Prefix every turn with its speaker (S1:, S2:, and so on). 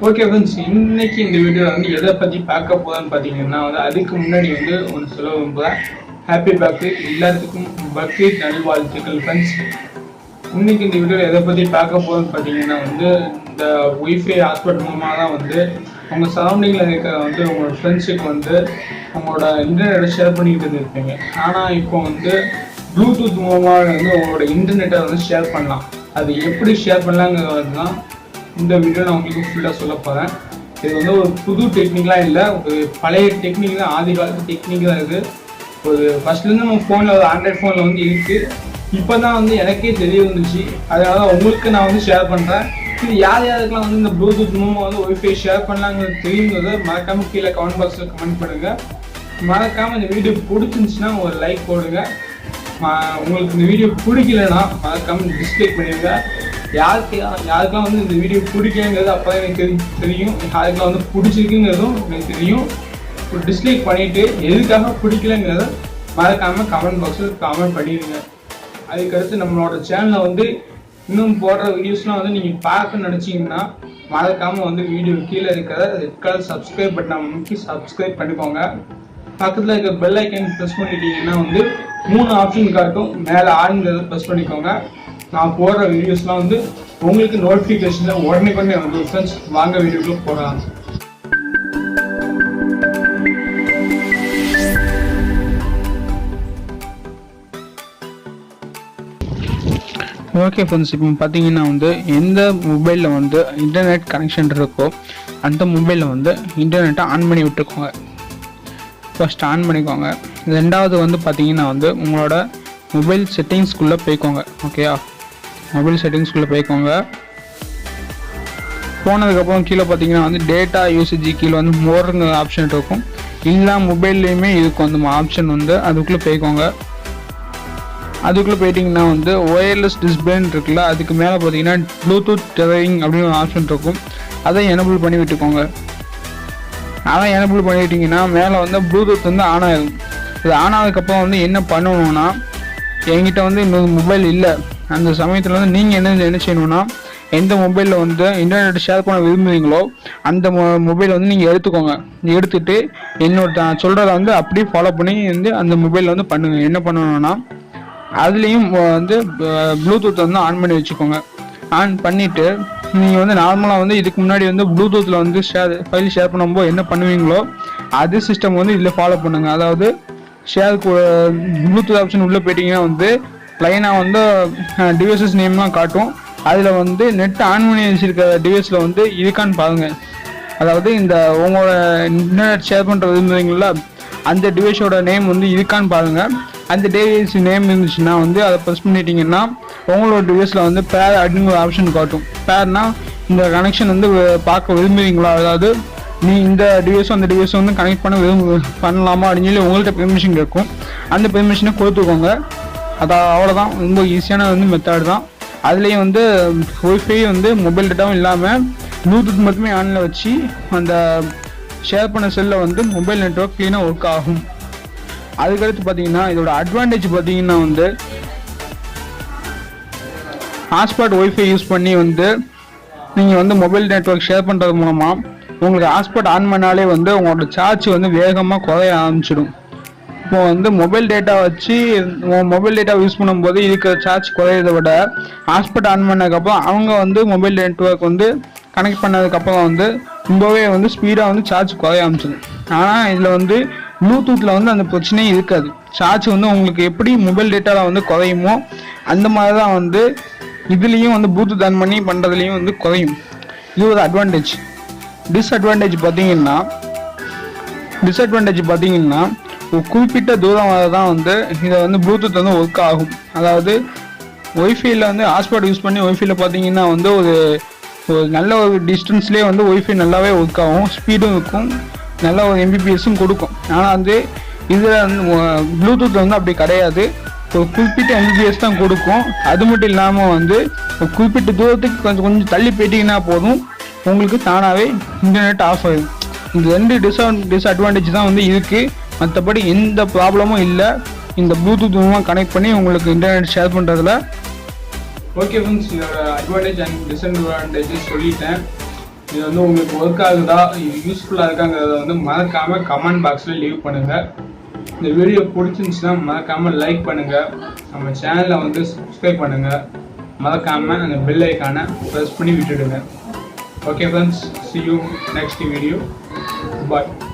S1: Okay friends, இன்னைக்கு இந்த வீடியோவில் வந்து எதை பற்றி பார்க்க போகிறேன்னு பார்த்தீங்கன்னா அதுக்கு முன்னாடி ஒன்று சொல்ல விரும்புகிறேன். ஹாப்பி பக்ரீத், எல்லாத்துக்கும் பக்ரீத் நல்வாழ்த்துக்கள் ஃப்ரெண்ட்ஸ். இன்னைக்கு இந்த வீடியோவில் எதை பற்றி பார்க்க போகிறேன்னு பார்த்தீங்கன்னா இந்த ஒய்ஃபை ஹாட்ஸ்பாட் மூலமாக தான் உங்கள் சரௌண்டிங்கில் இருக்கிற உங்களோட ஃப்ரெண்ட்ஸுக்கு உங்களோட இன்டர்நெட்டை ஷேர் பண்ணிக்கிட்டு இருப்பீங்க. ஆனால் இப்போ ப்ளூடூத் மூலமாக உங்களோட இன்டர்நெட்டை ஷேர் பண்ணலாம். அது எப்படி ஷேர் பண்ணலாங்கிறது தான் இந்த வீடியோ நான் உங்களுக்கு ஃபுல்லாக சொல்ல போகிறேன். இது ஒரு புது டெக்னிக்லாம் இல்லை, ஒரு பழைய டெக்னிக் தான், ஆதி காலத்து டெக்னிக் தான். இருக்குது ஒரு ஃபஸ்ட்லேருந்து நம்ம ஃபோனில் ஒரு ஆண்ட்ராய்ட் ஃபோனில் இருக்குது. இப்போ தான் எனக்கே தெரிய வந்துச்சு. அதனால தான் உங்களுக்கு நான் ஷேர் பண்ணுறேன். இது யார் யாருக்கெல்லாம் இந்த ப்ளூடூத் மூலமாக ஒய்ஃபை ஷேர் பண்ணலாங்கிறது தெரியுங்கிறத மறக்காமல் கீழே கமெண்ட் பாக்ஸில் கமெண்ட் பண்ணுங்கள். மறக்காமல் இந்த வீடியோ பிடிச்சிருந்துச்சுன்னா ஒரு லைக் போடுங்க. உங்களுக்கு இந்த வீடியோ பிடிக்கலன்னா மறக்காமல் டிஸ்லைக் பண்ணிடுங்க. யாருக்கெல்லாம் இந்த வீடியோ பிடிக்கங்கிறது அப்போ தான் எனக்கு தெரியும். யாருக்கெல்லாம் பிடிச்சிருக்குங்கிறதும் எனக்கு தெரியும். ஒரு டிஸ்லைக் பண்ணிவிட்டு எதுக்காக பிடிக்கலங்கிறத மறக்காமல் கமெண்ட் பாக்ஸில் கமெண்ட் பண்ணிடுங்க. அதுக்கடுத்து நம்மளோட சேனலை இன்னும் போடுற வீடியோஸ்லாம் நீங்கள் பார்க்க நினச்சிங்கன்னா மறக்காமல் வீடியோ கீழே இருக்கிற ரெட் கலர் சப்ஸ்கிரைப் பட்டனை அமைக்கி சப்ஸ்கிரைப் பண்ணிக்கோங்க. பக்கத்தில் இருக்க பெல் ஐக்கன் ப்ரெஸ் பண்ணிட்டீங்கன்னா 3 ஆப்ஷன் காட்டும். மேலே ஆளுங்கிறத ப்ரெஸ் பண்ணிக்கோங்க. நான் போடுற வீடியோஸ்லாம் உங்களுக்கு நோட்டிஃபிகேஷனில் உடனே ஃப்ரெண்ட்ஸ். வாங்க வீடியோக்குள்ள போடலாம். ஓகே ஃப்ரெண்ட்ஸ், இப்போ பார்த்தீங்கன்னா எந்த மொபைலில் இன்டர்நெட் கனெக்ஷன் இருக்கோ அந்த மொபைலில் இன்டர்நெட்டை ஆன் பண்ணி விட்டுக்கோங்க. ஃபஸ்ட் ஆன் பண்ணிக்கோங்க. ரெண்டாவது பார்த்தீங்கன்னா உங்களோட மொபைல் செட்டிங்ஸ்குள்ளே போய்க்கோங்க. ஓகேயா, மொபைல் செட்டிங்ஸ்குள்ளே போய்க்கோங்க. போனதுக்கப்புறம் கீழே பார்த்தீங்கன்னா டேட்டா யூசேஜ் கீழே மோருங்கிற ஆப்ஷன் இருக்கும். எல்லா மொபைல்லையுமே இருக்கும் அந்த ஆப்ஷன். அதுக்குள்ளே போய்க்கோங்க. அதுக்குள்ளே போயிட்டிங்கன்னா ஒயர்லெஸ் டிஸ்பிளேன்னு இருக்குல்ல, அதுக்கு மேலே பார்த்தீங்கன்னா ப்ளூடூத் டெதரிங் அப்படின்னு ஒரு ஆப்ஷன் இருக்கும். அதை எனபிள் பண்ணி விட்டுக்கோங்க. அதை எனபிள் பண்ணிட்டீங்கன்னா மேலே ப்ளூடூத் ஆன் ஆகிடும். இது ஆன் ஆனதுக்கப்புறம் என்ன பண்ணணும்னா, என்கிட்ட இன்னொரு மொபைல் இல்லை அந்த சமயத்தில் நீங்கள் என்ன செய்யணும்னா, எந்த மொபைலில் இன்டர்நெட் ஷேர் பண்ண விரும்புகிறீங்களோ அந்த மொபைலை நீங்கள் எடுத்துக்கோங்க. எடுத்துகிட்டு நான் சொல்கிறத அப்படியே ஃபாலோ பண்ணி அந்த மொபைலில் பண்ணுங்கள். என்ன பண்ணணும்னா, அதுலேயும் ப்ளூடூத் ஆன் பண்ணி வச்சுக்கோங்க. ஆன் பண்ணிவிட்டு நீங்கள் நார்மலாக இதுக்கு முன்னாடி ப்ளூடூத்தில் ஃபைல் ஷேர் பண்ணும்போது என்ன பண்ணுவீங்களோ அது சிஸ்டம் இதில் ஃபாலோ பண்ணுங்கள். அதாவது ஷேர் ப்ளூடூத் ஆப்ஷன் உள்ளே போயிட்டீங்கன்னா லைனாக டிவைசஸ் நேம்லாம் காட்டும். அதில் நெட் ஆன் பண்ணி வச்சுருக்க டிவைஸில் இருக்கான்னு பாருங்கள். அதாவது இந்த உங்களோட இன்டர்நெட் ஷேர் பண்ணுற விரும்புகிறீங்களா அந்த டிவைஸோட நேம் இருக்கான்னு பாருங்கள். அந்த டிவைஸ் நேம் இருந்துச்சுன்னா அதை ப்ரெஸ் பண்ணிட்டீங்கன்னா உங்களோட டிவைஸில் பேர் அப்படிங்கிற ஆப்ஷன் காட்டும். பேர்னா இந்த கனெக்ஷன் பார்க்க விரும்புகிறீங்களா, அதாவது நீ இந்த டிவைஸும் அந்த டிவைஸும் கனெக்ட் பண்ணலாமா அப்படின்னு சொல்லி உங்கள்கிட்ட பெர்மிஷன் கேட்கும். அந்த பெர்மிஷனை கொடுத்துக்கோங்க. அவ்வளோதான். ரொம்ப ஈஸியான மெத்தட் தான். அதுலேயும் ஒய்ஃபை மொபைல் டேட்டாவும் இல்லாமல் ப்ளூடூத் மட்டுமே ஆனில் வச்சு அந்த ஷேர் பண்ண செல்லில் மொபைல் நெட்வொர்க் க்ளீனாக ஒர்க் ஆகும். அதுக்கடுத்து பார்த்தீங்கன்னா இதோட அட்வான்டேஜ் பார்த்தீங்கன்னா ஹாட்ஸ்பாட் ஒய்ஃபை யூஸ் பண்ணி நீங்கள் மொபைல் நெட்வொர்க் ஷேர் பண்ணுறது மூலமாக உங்களுக்கு ஹாட்ஸ்பாட் ஆன் பண்ணாலே உங்களோட சார்ஜ் வேகமாக குறைய ஆரம்பிச்சிடும். இப்போ மொபைல் டேட்டா வச்சு மொபைல் டேட்டா யூஸ் பண்ணும்போது இருக்கிற சார்ஜ் குறையிறத விட ஹாட்ஸ்பாட் ஆன் பண்ணதுக்கப்புறம் அவங்க மொபைல் நெட்வொர்க் கனெக்ட் பண்ணதுக்கப்புறம் ரொம்பவே ஸ்பீடாக சார்ஜ் குறைய ஆரம்பிச்சிடும். ஆனால் இதில் ப்ளூடூத்தில் அந்த பிரச்சனையும் இருக்காது. சார்ஜ் உங்களுக்கு எப்படி மொபைல் டேட்டாவில் குறையுமோ அந்த மாதிரி தான் இதுலேயும் ப்ளூடூத் ஆன் பண்ணி பண்ணுறதுலேயும் குறையும். இது ஒரு அட்வான்டேஜ். டிஸ்அட்வான்டேஜ் பார்த்தீங்கன்னா ஒரு குறிப்பிட்ட தூரம் வரை தான் இதை ப்ளூடூத் ஒர்க் ஆகும். அதாவது ஒய்ஃபைல ஹாட்ஸ்பாட் யூஸ் பண்ணி ஒய்ஃபைல பார்த்தீங்கன்னா ஒரு நல்ல ஒரு டிஸ்டன்ஸ்லேயே ஒய்ஃபை நல்லாவே ஒர்க் ஆகும். ஸ்பீடும் இருக்கும், நல்ல ஒரு எம்பிபிஎஸும் கொடுக்கும். ஆனால் இதில் ப்ளூடூத் அப்படி கிடையாது. ஒரு குறிப்பிட்ட எம்பிபிஎஸ் தான் கொடுக்கும். அது மட்டும் இல்லாமல் ஒரு குறிப்பிட்ட தூரத்துக்கு கொஞ்சம் தள்ளி போயிட்டீங்கன்னா போதும் உங்களுக்கு தானாகவே இன்டர்நெட் ஆஃப் ஆகும். இந்த 2 டிஸ்அட்வான்டேஜ் தான் இருக்குது. மற்றபடி எந்த ப்ராப்ளமும் இல்லை இந்த ப்ளூடூத் மூலமாக கனெக்ட் பண்ணி உங்களுக்கு இன்டர்நெட் ஷேர் பண்ணுறதுல. ஓகே ஃப்ரெண்ட்ஸ், இதோட அட்வான்டேஜ் அண்ட் டிஸ்அட்வான்டேஜஸ் சொல்லிட்டேன். இது வந்து உங்களுக்கு ஒர்க் ஆகுதா, இது யூஸ்ஃபுல்லாக இருக்காங்கிறத வந்து மறக்காமல் கமெண்ட் பாக்ஸில் லீவ் பண்ணுங்கள். இந்த வீடியோ பிடிச்சிருந்துச்சுன்னா மறக்காமல் லைக் பண்ணுங்கள், நம்ம சேனலை வந்து சப்ஸ்கிரைப் பண்ணுங்கள், மறக்காமல் அந்த பெல் ஐக்கானை ப்ரெஸ் பண்ணி விட்டுடுங்க. Okay friends, see you next video. Bye.